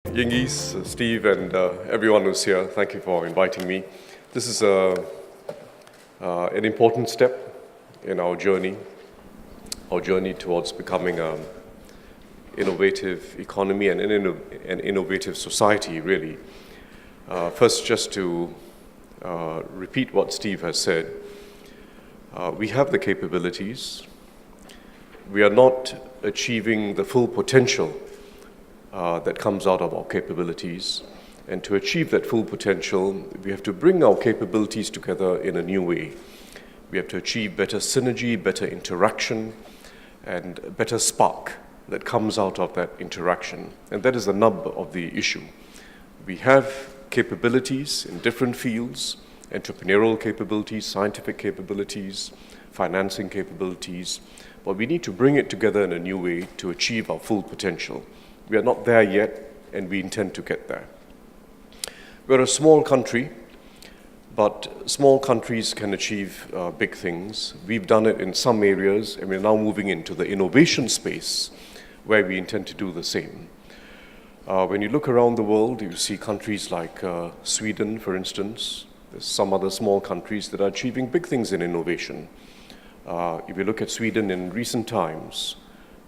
Yingis, Steve, and everyone who's here, thank you for inviting me. This is an important step in our journey towards becoming an innovative economy and an innovative society, really. First, just to repeat what Steve has said, we have the capabilities. We are not achieving the full potential that comes out of our capabilities. And to achieve that full potential, we have to bring our capabilities together in a new way. We have to achieve better synergy, better interaction, and better spark that comes out of that interaction. And that is the nub of the issue. We have capabilities in different fields, entrepreneurial capabilities, scientific capabilities, financing capabilities, but we need to bring it together in a new way to achieve our full potential. We are not there yet, and we intend to get there. We're a small country, but small countries can achieve big things. We've done it in some areas, and we're now moving into the innovation space where we intend to do the same. When you look around the world, you see countries like Sweden, for instance. There's some other small countries that are achieving big things in innovation. If you look at Sweden in recent times,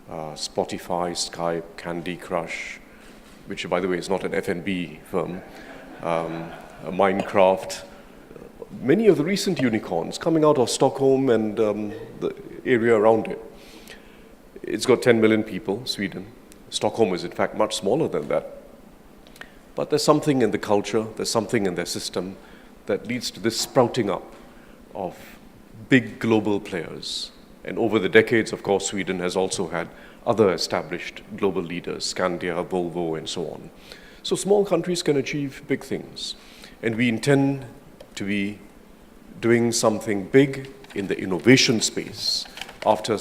Spotify, Skype, Candy Crush, which, by the way, is not an F&B firm, Minecraft, many of the recent unicorns coming out of Stockholm and the area around it. It's got 10 million people, Sweden. Stockholm is, in fact, much smaller than that. But there's something in the culture, there's something in their system that leads to this sprouting up of big global players. And over the decades, of course, Sweden has also had other established global leaders, Skandia, Volvo, and so on. So small countries can achieve big things. And we intend to be doing something big in the innovation space after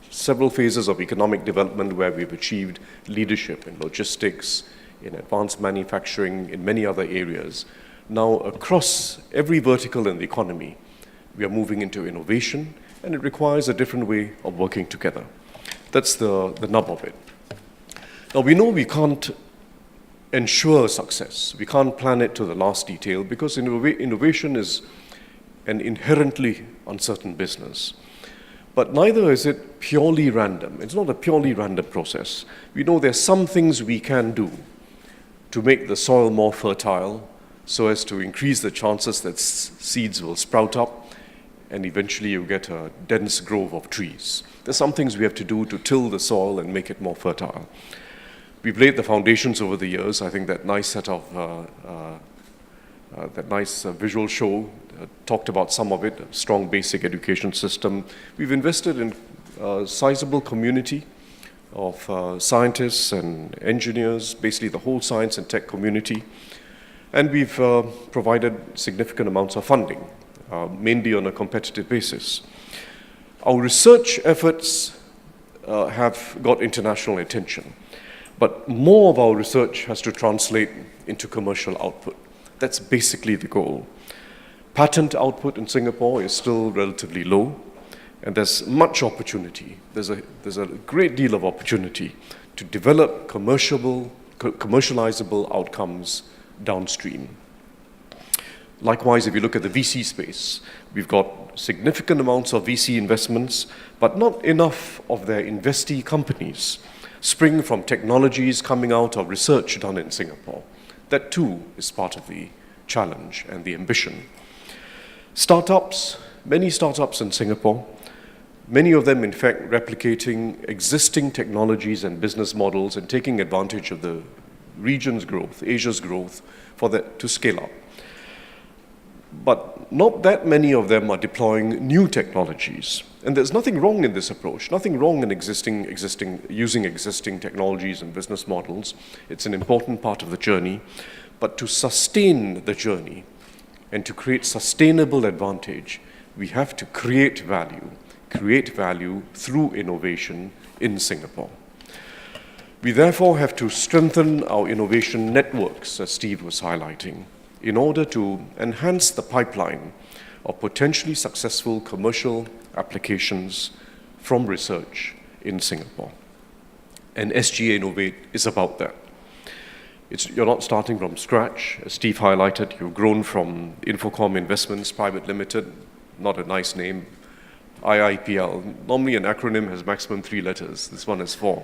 several phases of economic development where we've achieved leadership in logistics, in advanced manufacturing, in many other areas. Now, across every vertical in the economy, we are moving into innovation, and it requires a different way of working together. That's the nub of it. Now, we know we can't ensure success. We can't plan it to the last detail because innovation is an inherently uncertain business. But neither is it purely random. It's not a purely random process. We know there's some things we can do to make the soil more fertile so as to increase the chances that seeds will sprout up, and eventually you get a dense grove of trees. There's some things we have to do to till the soil and make it more fertile. We've laid the foundations over the years. I think that nice set of, visual show talked about some of it, a strong basic education system. We've invested in a sizable community of scientists and engineers, basically the whole science and tech community. And we've provided significant amounts of funding, mainly on a competitive basis. Our research efforts have got international attention, but more of our research has to translate into commercial output. That's basically the goal. Patent output in Singapore is still relatively low, and there's much opportunity. There's a great deal of opportunity to develop commercializable outcomes downstream. Likewise, if you look at the VC space, we've got significant amounts of VC investments, but not enough of their investee companies spring from technologies coming out of research done in Singapore. That too is part of the challenge and the ambition. Startups, many startups in Singapore, many of them in fact replicating existing technologies and business models and taking advantage of the region's growth, Asia's growth, for that to scale up. But not that many of them are deploying new technologies. And there's nothing wrong in this approach, nothing wrong in using existing technologies and business models. It's an important part of the journey. But to sustain the journey and to create sustainable advantage, we have to create value through innovation in Singapore. We therefore have to strengthen our innovation networks, as Steve was highlighting, in order to enhance the pipeline of potentially successful commercial applications from research in Singapore. And SGInnovate is about that. You're not starting from scratch. As Steve highlighted, you've grown from Infocom Investments Private Limited, not a nice name, IIPL. Normally an acronym has maximum 3 letters. This one has 4.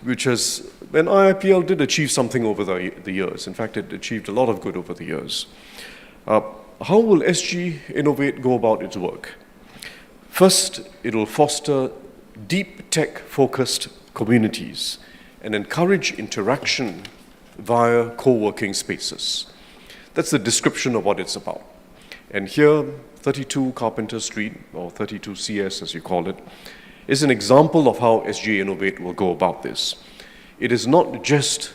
Which is, when IIPL did achieve something over the years. In fact, it achieved a lot of good over the years. How will SGInnovate go about its work? First, it will foster deep tech-focused communities and encourage interaction via co-working spaces. That's the description of what it's about. And here, 32 Carpenter Street, or 32 CS as you call it, is an example of how SGInnovate will go about this. It is not just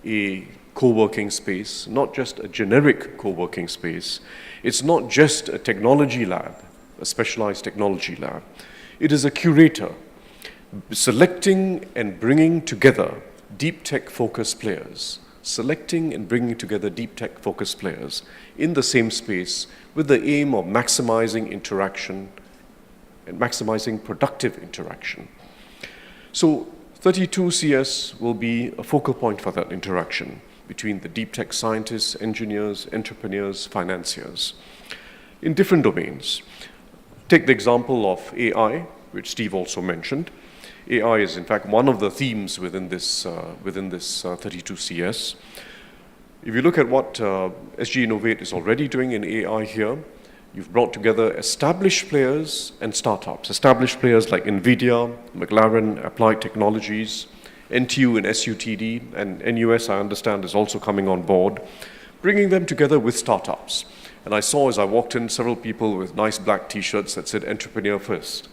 a co-working space, not just a generic co-working space. It's not just a technology lab, a specialized technology lab. It is a curator, selecting and bringing together deep tech-focused players, selecting and bringing together deep tech-focused players in the same space with the aim of maximizing interaction and maximizing productive interaction. So 32 CS will be a focal point for that interaction between the deep tech scientists, engineers, entrepreneurs, financiers in different domains. Take the example of AI, which Steve also mentioned. AI is in fact one of the themes within this 32 CS. If you look at what SGInnovate is already doing in AI here, you've brought together established players and startups. Established players like NVIDIA, McLaren, Applied Technologies, NTU and SUTD, and NUS, I understand, is also coming on board, bringing them together with startups. And I saw as I walked in several people with nice black t-shirts that said Entrepreneur First.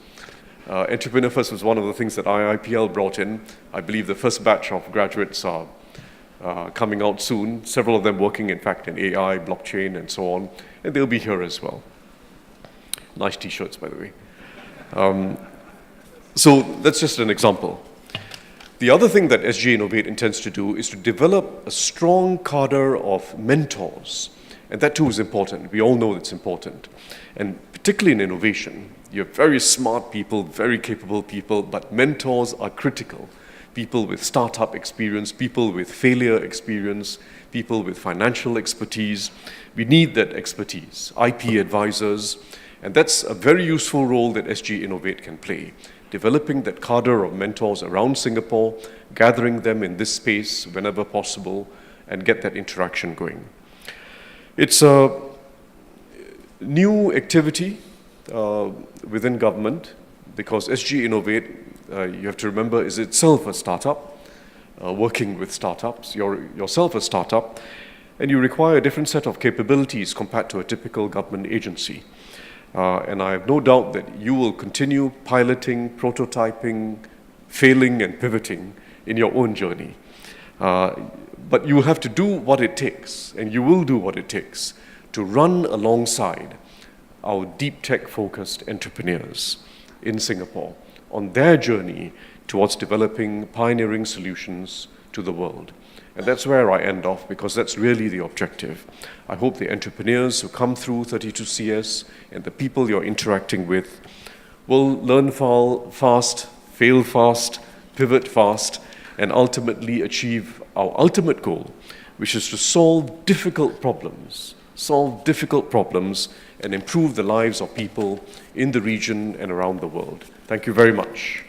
Entrepreneur First was one of the things that IIPL brought in. I believe the first batch of graduates are coming out soon, several of them working, in fact, in AI, blockchain, and so on, and they'll be here as well. Nice t-shirts, by the way. So that's just an example. The other thing that SGInnovate intends to do is to develop a strong cadre of mentors, and that too is important. We all know it's important. And particularly in innovation, you have very smart people, very capable people, but mentors are critical. People with startup experience, people with failure experience, people with financial expertise. We need that expertise, IP advisors, and that's a very useful role that SGInnovate can play. Developing that cadre of mentors around Singapore, gathering them in this space whenever possible, and get that interaction going. It's a new activity within government because SGInnovate, you have to remember, is itself a startup, working with startups. You're yourself a startup, and you require a different set of capabilities compared to a typical government agency. And I have no doubt that you will continue piloting, prototyping, failing and pivoting in your own journey. But you will have to do what it takes, and you will do what it takes to run alongside our deep tech-focused entrepreneurs in Singapore on their journey towards developing pioneering solutions to the world. And that's where I end off, because that's really the objective. I hope the entrepreneurs who come through 32CS and the people you're interacting with will learn fast, fail fast, pivot fast, and ultimately achieve our ultimate goal, which is to solve difficult problems and improve the lives of people in the region and around the world. Thank you very much.